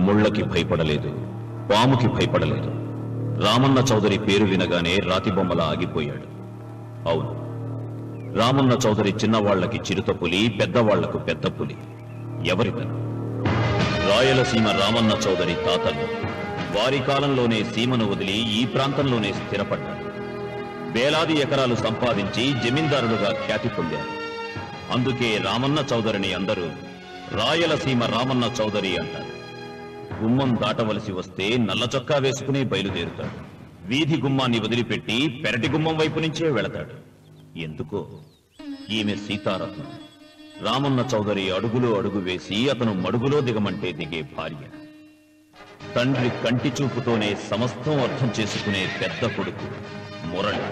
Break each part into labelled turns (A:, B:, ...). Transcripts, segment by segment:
A: ముళ్ళకి భయపడలేదు, పాముకి భయపడలేదు. రామన్న చౌదరి పేరు వినగానే రాతిబొమ్మలా ఆగిపోయాడు. అవును, రామన్న చౌదరి చిన్నవాళ్లకి చిరుత పులి, పెద్దవాళ్లకు పెద్ద పులి. ఎవరితను? రాయలసీమ రామన్న చౌదరి తాతలు వారి కాలంలోనే సీమను వదిలి ఈ ప్రాంతంలోనే స్థిరపడ్డారు. వేలాది ఎకరాలు సంపాదించి జమీందారులుగా ఖ్యాతి పొందారు. అందుకే రామన్న చౌదరిని అందరూ రాయలసీమ రామన్న చౌదరి అంటారు. గుమ్మం దాటవలసి వస్తే నల్ల చొక్కా వేసుకుని బయలుదేరుతాడు. వీధి గుమ్మాన్ని వదిలిపెట్టి పెరటి గుమ్మం వైపు నుంచే వెళతాడు. ఎందుకో? ఈమె సీతారత్నం. రామన్న చౌదరి అడుగులో అడుగు వేసి అతను మడుగులో దిగమంటే దిగే భార్య. తండ్రి కంటి చూపుతోనే సమస్తం అర్థం చేసుకునే పెద్ద కొడుకు మురళి.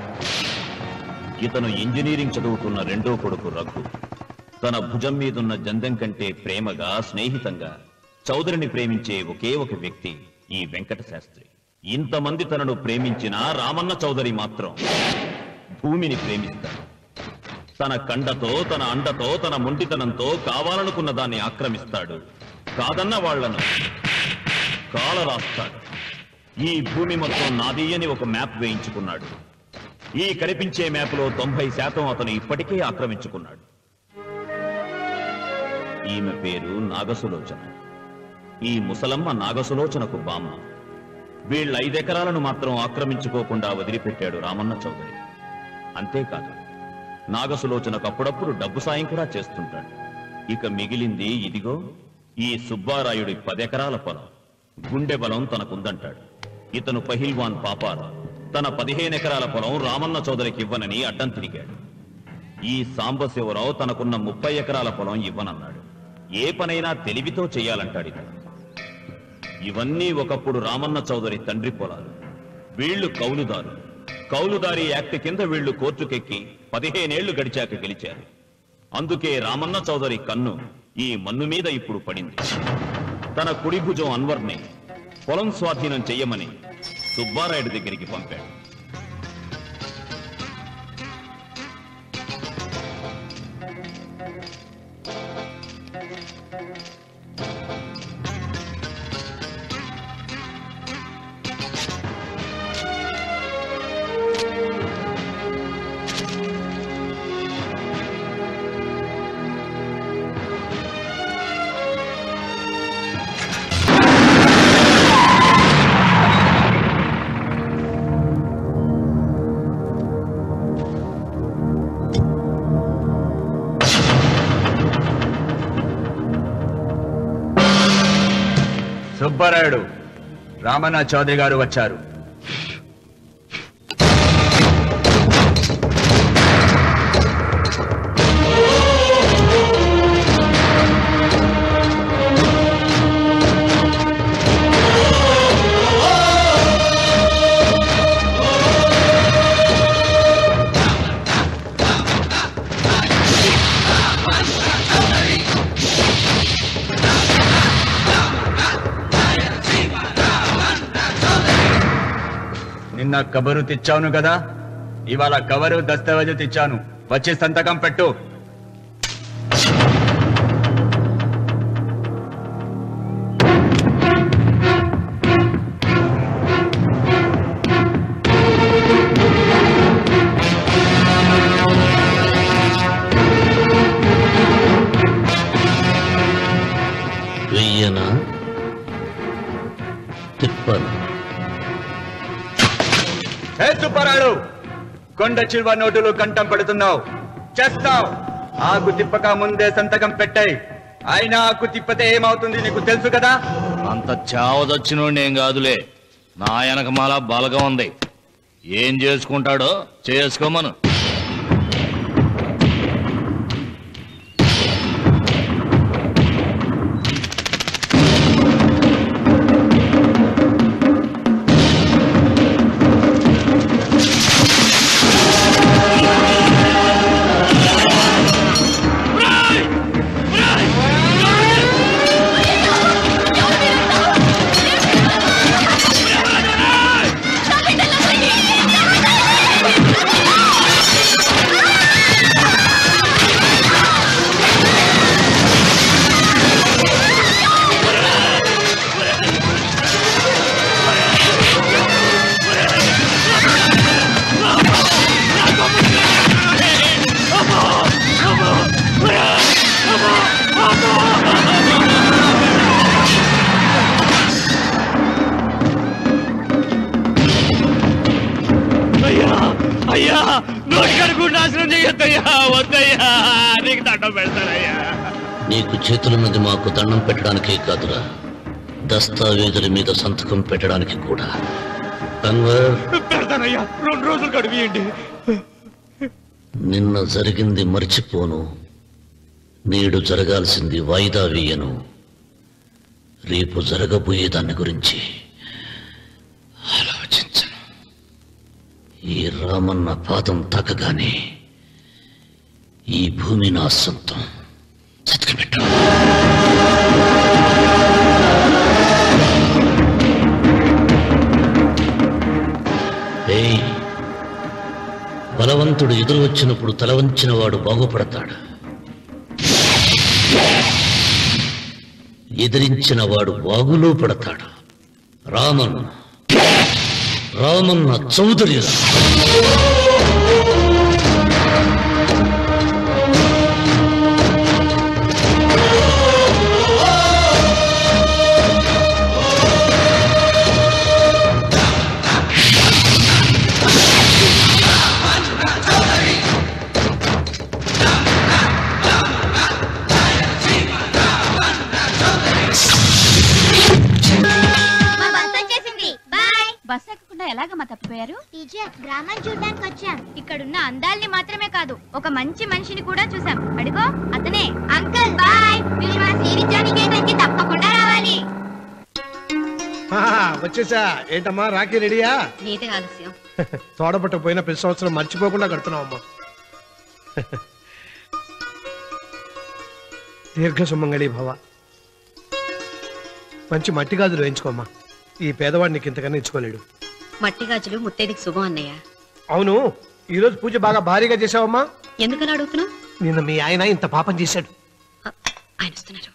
A: ఇతను ఇంజనీరింగ్ చదువుతున్న రెండో కొడుకు రఘు. తన భుజం మీదున్న జందెం కంటే ప్రేమగా, స్నేహితంగా చౌదరిని ప్రేమించే ఒకే ఒక వ్యక్తి ఈ వెంకట శాస్త్రి. ఇంతమంది తనను ప్రేమించిన రామన్న చౌదరి మాత్రం భూమిని ప్రేమిస్తాడు. తన కండతో, తన అండతో, తన మొండితనంతో కావాలనుకున్న దాన్ని ఆక్రమిస్తాడు. కాదన్న వాళ్లను కాలరాస్తాడు. ఈ భూమి మొత్తం నాది అని ఒక మ్యాప్ వేయించుకున్నాడు. ఈ కనిపించే మ్యాప్లో 90% అతను ఇప్పటికే ఆక్రమించుకున్నాడు. ఈమె పేరు నాగసులోచన. ఈ ముసలమ్మ నాగసులోచనకు బామ్మ. వీళ్ళ 5 ఎకరాలను మాత్రం ఆక్రమించుకోకుండా వదిలిపెట్టాడు రామన్న చౌదరి. అంతేకాదు, నాగసులోచనకు అప్పుడప్పుడు డబ్బు సాయం కూడా చేస్తుంటాడు. ఇక మిగిలింది ఇదిగో ఈ సుబ్బారాయుడి 10 ఎకరాల పొలం. గుండె బలం తనకుందంటాడు. ఇతను పహిల్వాన్ పాపారావు తన 15 ఎకరాల పొలం రామన్న చౌదరికి ఇవ్వనని అడ్డం తిరిగాడు. ఈ సాంబశివరావు తనకున్న 30 ఎకరాల పొలం ఇవ్వనన్నాడు. ఏ పనైనా తెలివితో చెయ్యాలంటాడు ఇతను. ఇవన్నీ ఒకప్పుడు రామన్న చౌదరి తండ్రి పొలాలు. వీళ్లు కౌలుదారు. కౌలుదారి యాక్ట్ కింద వీళ్లు కోర్టుకెక్కి 15 ఏళ్లు గడిచాక గెలిచారు. అందుకే రామన్న చౌదరి కన్ను ఈ మన్ను మీద ఇప్పుడు పడింది. తన కుడి భుజం అన్వర్ని పొలం స్వాధీనం చెయ్యమని సుబ్బారాయుడి దగ్గరికి పంపాడు.
B: సుబ్బారాయుడు, రామన్న చౌదరి గారు వచ్చారు. నిన్న కబరు తెచ్చాను కదా, ఇవాళ కవరు దస్తావేజు తెచ్చాను. వచ్చి సంతకం పెట్టు.
C: వెయ్యనా తిప్పను?
B: సుబ్బారాయుడు, కొండ చిల్వ నోటులు కంఠం పెడుతున్నావు, చేస్తావు. ఆకు తిప్పక ముందే సంతకం పెట్టాయి. అయినా ఆకు తిప్పతే ఏమవుతుంది నీకు తెలుసు కదా.
C: అంత చావదచ్చినోడు ఏం కాదులే, నా వెనకమాల బలగా ఉంది. ఏం చేసుకుంటాడో చేసుకోమను. వద్దయ్యా, నీకు దండం పెడతానయ్యా.
D: నీకు చేతులున్నది మాకు దండం పెట్టడానికే కాదురా, దస్తావేజుల మీద సంతకం పెట్టడానికి కూడా.
C: పెడతానయ్యా, 2 రోజులు గడిపియండి.
D: నిన్న జరిగింది మర్చిపోను, నేడు జరగాల్సింది వాయిదా వేయను. రేపు జరగబోయే దాని గురించి ఆలోచించను. ఈ రామన్న పాదం తాకగానే ఈ భూమి నా సొంతం. సంతకం బలవంతుడు ఎదురు వచ్చినప్పుడు తల వంచిన వాడు బాగుపడతాడు, ఎదిరించిన వాడు వాగులో పడతాడు. రామన్న చౌదరి.
E: బస్ ఎక్కకుండా ఎలాగమ్మా తప్పిపోయారు? టీచర్, గ్రామం చూడడానికి వచ్చాం. ఇక్కడున్న అందాల్ని మాత్రమే కాదు, ఒక మంచి మనిషిని కూడా చూసాం. అడుగో అతనే. అంకుల్ బాయ్, మీరు మా శ్రీవిద్యానికేతన్కి తప్పకుండా రావాలి.
F: వచ్చేసా. ఏంటమ్మా రాఖీ రెడీయా?
E: నీదే ఆలస్యం.
F: తోడపట్ట పోయిన ప్రతి సంవత్సరం మర్చిపోకుండా కడుతున్నావమ్మా. దీర్ఘ సుమంగళి భవ. మంచి మట్టి గాజులు వేయించుకోమ్మా. ఈ పేదవాడు నీకు ఇంతకన్నా ఇచ్చుకోలేడు.
E: మట్టి గాజులు ముత్తైదికి శుభం అన్నయ్య.
F: అవును, ఈ రోజు పూజ బాగా భారీగా చేసావమ్మా.
E: ఎందుకని అడుగుతున్నావు?
F: నిన్న మీ ఆయన ఇంత పాపం చేశాడు.
E: ఆయన వస్తున్నారు.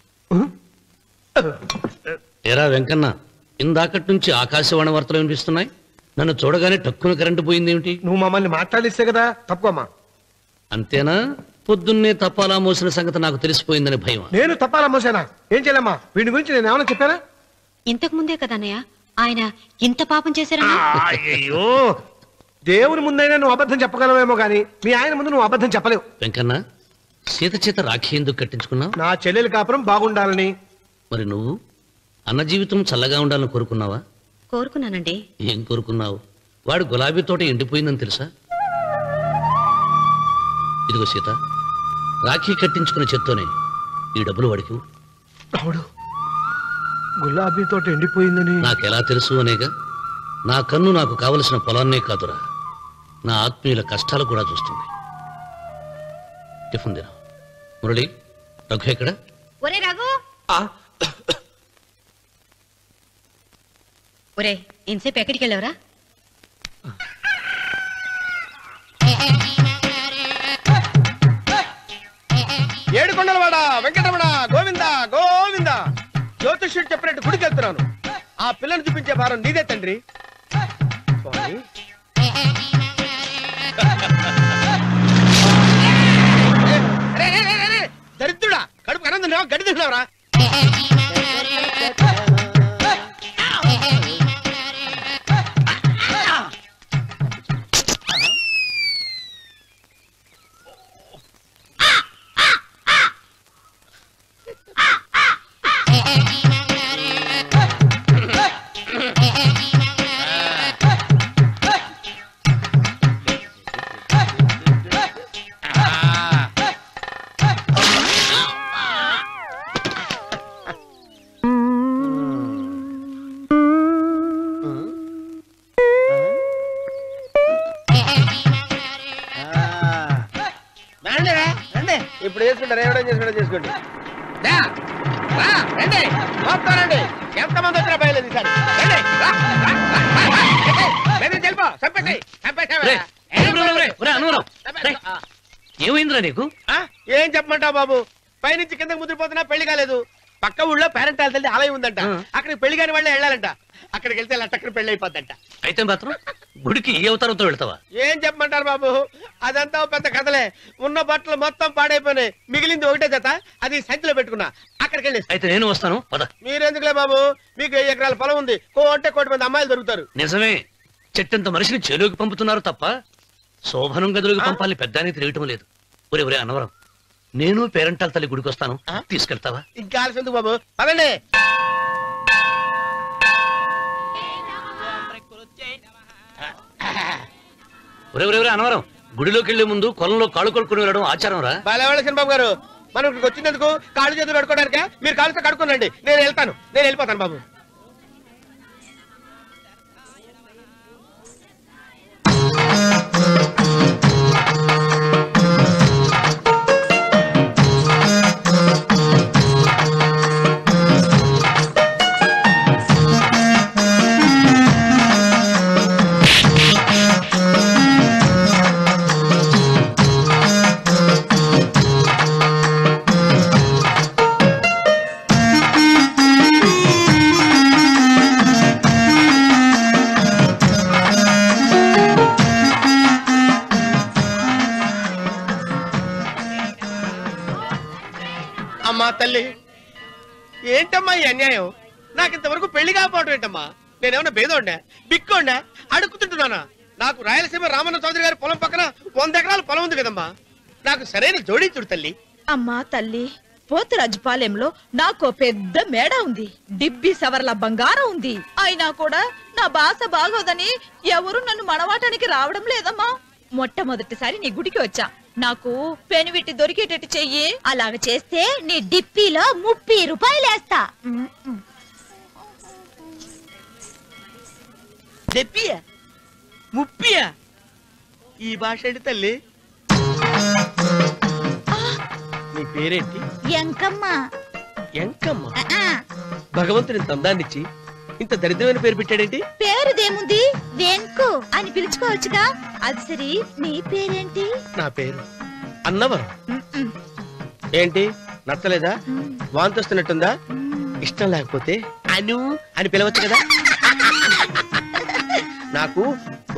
D: ఎరా వెంకన్న, ఇందాకటి నుంచి ఆకాశవాణి వార్తలు వినిపిస్తున్నాయి. నన్ను చూడగానే టక్కున కరెంటు పోయిందేమిటి?
F: నువ్వు మమ్మల్ని మాట్లాడిస్తే కదా. తప్పుకోమ్మా.
D: అంతేనా? పొద్దున్నే తప్పాలా మోసిన సంగతి నాకు తెలిసిపోయిందని భయం.
F: నేను తప్పాలా మోసానా? ఏం చేయలేమ్మా. వీడి గురించి నేను ఏమైనా చెప్పానా?
E: ఇంతకు ముందే కదా అన్నయ్య ఆయన ఇంత పాపం చేశారన్నా.
F: అయ్యో, దేవుని ముందైనా నువ్వు అబద్ధం చెప్పగలవేమో గానీ మీ ఆయన ముందు నువ్వు అబద్ధం చెప్పలేవు.
D: వెంకన్న, సీత చేత రాఖీ ఎందుకు కట్టించుకున్నావు?
F: నా చెల్లెలి కాపురం బాగుండాలని.
D: మరి నువ్వు అన్న జీవితం చల్లగా ఉండాలని కోరుకున్నావా?
E: కోరుకున్నానండి.
D: ఏం కోరుకున్నావు? వాడు గులాబీ తోట ఎండిపోయిందని తెలుసా? ఇదిగో సీత, రాఖీ కట్టించుకున్న చేత్తోనే ఈ డబ్బులు వాడికి.
F: రావుడు, గులాబీ తోట ఎండిపోయిందని
D: నాకెలా తెలుసు అనేగా. నా కన్ను నాకు కావలసిన పొలాన్నే కాదురా, నా ఆత్మీయుల కష్టాలు కూడా చూస్తుంది. టిఫిన్ తిన. మురళి, రఘు ఎక్కడ?
E: ఒరే రఘు, ఒరే ఇంతసేపు ఎక్కడికి వెళ్ళావురా?
F: ఏడుకొండలవాడ వెంకటరమణ గోవింద గోవింద. జ్యోతిష్యుడు చెప్పినట్టు గుడికి వెళ్తున్నాను. ఆ పిల్లను చూపించే భారం నీదే తండ్రి. దరిద్రుడా, కడుపు అన్నం తిన్నావా, గడి తిన్నావరా? ఇప్పుడు చేసుకుంటారు, ఏమైనా చేసుకుంటా చేసుకోండి. రండి, ఎంతమంది వచ్చినా బయలేదు.
D: ఏమైందిరా నీకు?
F: ఏం చెప్పమంటావు బాబు? పైనుంచి కిందకి ముద్రపోతున్నా పెళ్లి కాలేదు. పక్క ఊళ్ళో పేరెంట్ తల్లి ఆలయం ఉందంట. అక్కడికి పెళ్లి కాని వాళ్ళే వెళ్ళాలంట. అక్కడికి వెళ్తే లట్టక్కన పెళ్లి అయిపోద్దంట.
D: అయితే మాత్రం గుడికి ఏ అవతారంతో వెళ్తావా?
F: ఏం చెప్పమంటారు బాబు, అదంతా పెద్ద కథలే. ఉన్న బట్టలు మొత్తం పాడైపోయినాయి. మిగిలింది ఒకటే జత, అది సంచిలో పెట్టుకున్నా. అక్కడికి వెళ్ళి
D: అయితే నేను వస్తాను, పద.
F: మీరెందుకులే బాబు, మీకు 1 ఎకరాల పొలం ఉంది. కోటి మంది అమ్మాయిలు దొరుకుతారు.
D: నిజమే, చెట్టంత మనిషిని చేలోకి పంపుతున్నారు తప్ప శోభనం గదులకు పంపాలని పెద్దానికి తెలియటం లేదు. ఒరే ఒరే అన్నవరం, నేను పేరంటాల తల్లి గుడికి వస్తాను, తీసుకెళ్తావా?
F: ఇంకా ఆలస్యం బాబు, పదండి.
D: ఒరే ఒరే ఒరే అన్నవరం, గుడిలోకి వెళ్లే ముందు కొలంలో కాళ్ళు కొడుకుని వెళ్ళడం ఆచారం రా.
F: బాలవాళ్ళ చంద్రబాబు గారు, మనం ఇక్కడికి వచ్చినందుకు కాళ్ళు చేతులు కడుక్కోవడానికా? మీరు కాళ్ళతో కడుక్కోనండి, నేను వెళ్తాను, నేను వెళ్ళిపోతాను బాబు. అమ్మా తల్లి, ఏంటమ్మా ఈ అన్యాయం? నాకు ఇంతవరకు పెళ్లి కాకపోవడం ఏంటమ్మా? నేనేమన్నా బేదోండా, బిక్కోండా, అడుక్కుతుంటున్నానా? నాకు రాయలసీమ రామన్న చౌదరి గారి పొలం పక్కన 100 ఎకరాల పొలం ఉంది కదమ్మా. నాకు సరైన జోడించుడు తల్లి.
G: అమ్మా తల్లి, పోతురాజుపాలెంలో నాకు పెద్ద మేడ ఉంది, డిబ్బి సవర్ల బంగారం ఉంది. అయినా కూడా నా భాష బాగోదని ఎవరు నన్ను మనవాటానికి రావడం లేదమ్మా. మొట్టమొదటిసారి నీ గుడికి వచ్చా, నాకు పెనువిట్టి దొరికేటట్టు చెయ్యి.
E: అలాగ చేస్తే నీ డిప్పీలో 30 రూపాయలు వేస్తా.
F: దెప్పియా, ముప్పియా? ఈ భాష ఏంటి తల్లి? నీ పేరేంటి?
E: ఎంకమ్మ.
F: ఎంకమ్మ? భగవంతుని ఇంత అందాన్నిచ్చి ఇంత దరిద్రమైన పేరు పెట్టాడేంటి?
E: పేరుదేముంది, వెంకు అని పిలుచుకోవచ్చుగా. అది సరి, నీ పేరేంటి?
F: నా పేరు అన్నవరం. ఏంటి నచ్చలేదా? వాంతొస్తున్నట్టుందా? ఇష్టం లేకపోతే అను అని పిలవచ్చు కదా. నాకు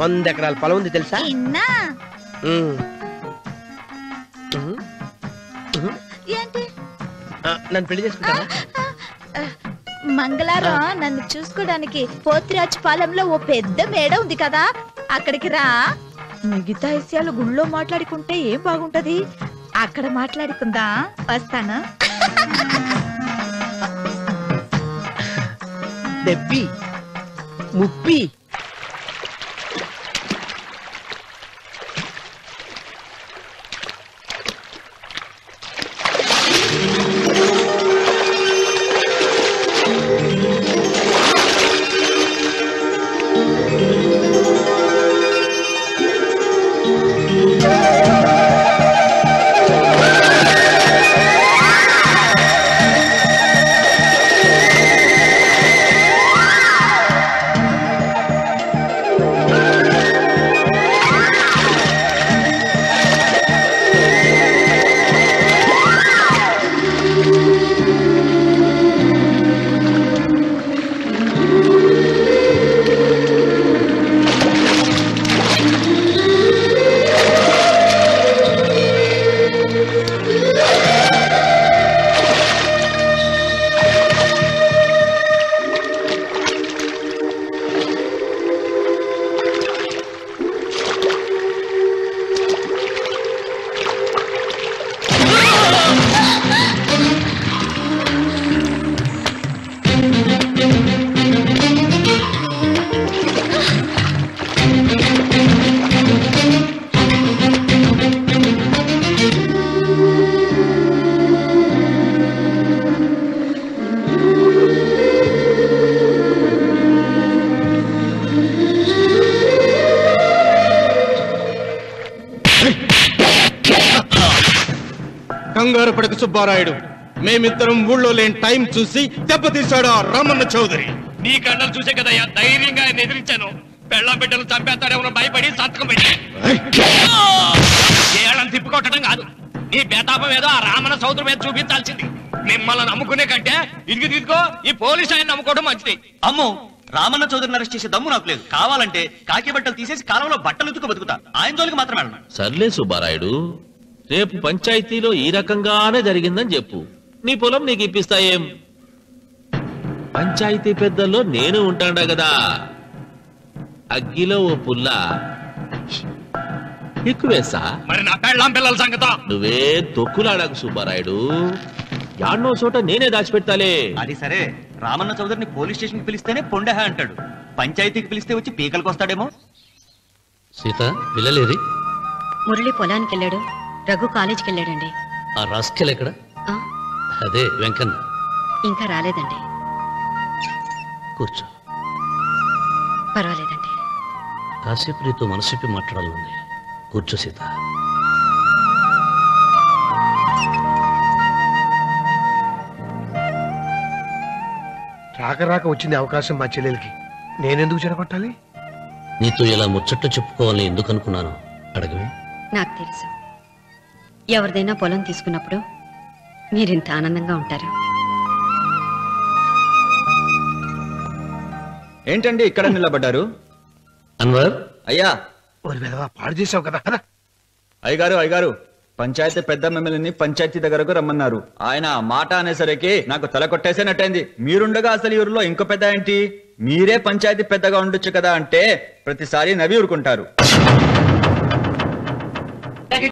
F: 100 ఎకరాల పొలం ఉంది తెలుసా?
E: ఏంటి?
F: నన్ను పెళ్లి చేసుకుంటావా?
E: మంగళవారం నన్ను చూసుకోవడానికి పోతురాజుపాలెంలో ఓ పెద్ద మేడ ఉంది కదా, అక్కడికి రా.
G: మిగతా విషయాలు గుళ్ళో మాట్లాడుకుంటే ఏం బాగుంటది,
E: అక్కడ మాట్లాడుకుందా. వస్తాను.
F: దెబ్బి ముప్పి.
C: కంగారు పడక సుబ్బారాయుడు, మేమిద్దరం ఊళ్ళో లేని టైం చూసి దెబ్బతీశాడు ఆ రామన్న చౌదరి.
H: నీ కళ్ళలు చూసే కదయ్యా ధైర్యంగా ఆయన ఎదిరించాను. పెళ్ళ బిడ్డలు చంపేస్తాడేమో భయపడి సంతకం పెట్టి ఏళ్ళని తిప్పుకొట్టడం కాదు, నీ బేతాపం ఏదో ఆ రామన్న చౌదరి మీద చూపించాల్సింది. మిమ్మల్ని నమ్ముకునే కంటే ఇదిగో ఈ పోలీసు ఆయన నమ్ముకోవడం మంచిది.
B: అమ్మో, రామన్న చౌదరిని అరెస్ట్ చేసే దమ్ము నాకు లేదు. కావాలంటే కాకి బట్టలు తీసేసి కాలంలో బట్టలు ఉతుకు బతుకుతా. ఆయన జోలికి మాత్రం వెళ్ళను.
A: సర్లే సుబ్బారాయుడు, రేపు పంచాయతీలో ఈ రకంగానే జరిగిందని చెప్పు, నీ పొలం నీకు ఇప్పిస్తాయేం? పంచాయతీ పెద్దల్లో నేను ఉంటాడా కదా, అగ్గిలో ఓ పుల్ల ఎక్కువేసా?
H: మరి నా పెళ్ళాం పిల్లల సంగతో
A: నువ్వే తొక్కులాడాకు సుబ్బారాయుడు. యాడ్నో చోట నేనే దాచిపెడతాలే.
B: అది సరే, రామన్న చౌదరిని పోలీస్ స్టేషన్ కి పిలిస్తేనే పొండహ అంటాడు, పంచాయతీకి పిలిస్తే వచ్చి పీకలకు వస్తాడేమో.
D: సీత పిల్లలేరి?
I: మురళి పొలానికి వెళ్ళాడు, రఘు కాలేజీకి వెళ్ళాడండి.
D: ఆ రాస్కెల్ ఎక్కడ?
I: ఆ,
D: అదే వెంకన్న.
I: ఇంకా రాలేదండి.
D: కూర్చో.
I: పర్వాలేదండి.
D: కాసేపు నీతో మనసిప్పి మాట్లాడాలంది. కూర్చో సీత.
F: రాక రాక వచ్చింది అవకాశం మా చెల్లెలకి, నేనెందుకు చెడగొట్టాలి?
D: నీతో ఇలా ముచ్చట్లు చెప్పుకోవాలని ఎందుకు అనుకున్నాను అడగవే.
I: నాకు తెలుసు, ఎవరిదైనా పొలం తీసుకున్నప్పుడు మీరింత ఆనందంగా ఉంటారు.
B: ఏంటండి ఇక్కడ నిలబడ్డారు?
D: అన్వర్,
B: అయ్యా.
F: ఓరి వెధవా, పాడు చేసావు కదా.
B: అయ్యగారు, పంచాయతీ పెద్ద మిమ్మల్ని పంచాయతీ దగ్గరకు రమ్మన్నారు. ఆయన మాట అనేసరికి నాకు తల కొట్టేసేనట్టయింది. మీరుండగా అసలు ఊరిలో ఇంకో పెద్ద ఏంటి? మీరే పంచాయతీ పెద్దగా ఉండొచ్చు కదా అంటే ప్రతిసారి నవ్వి ఊరుకుంటారు.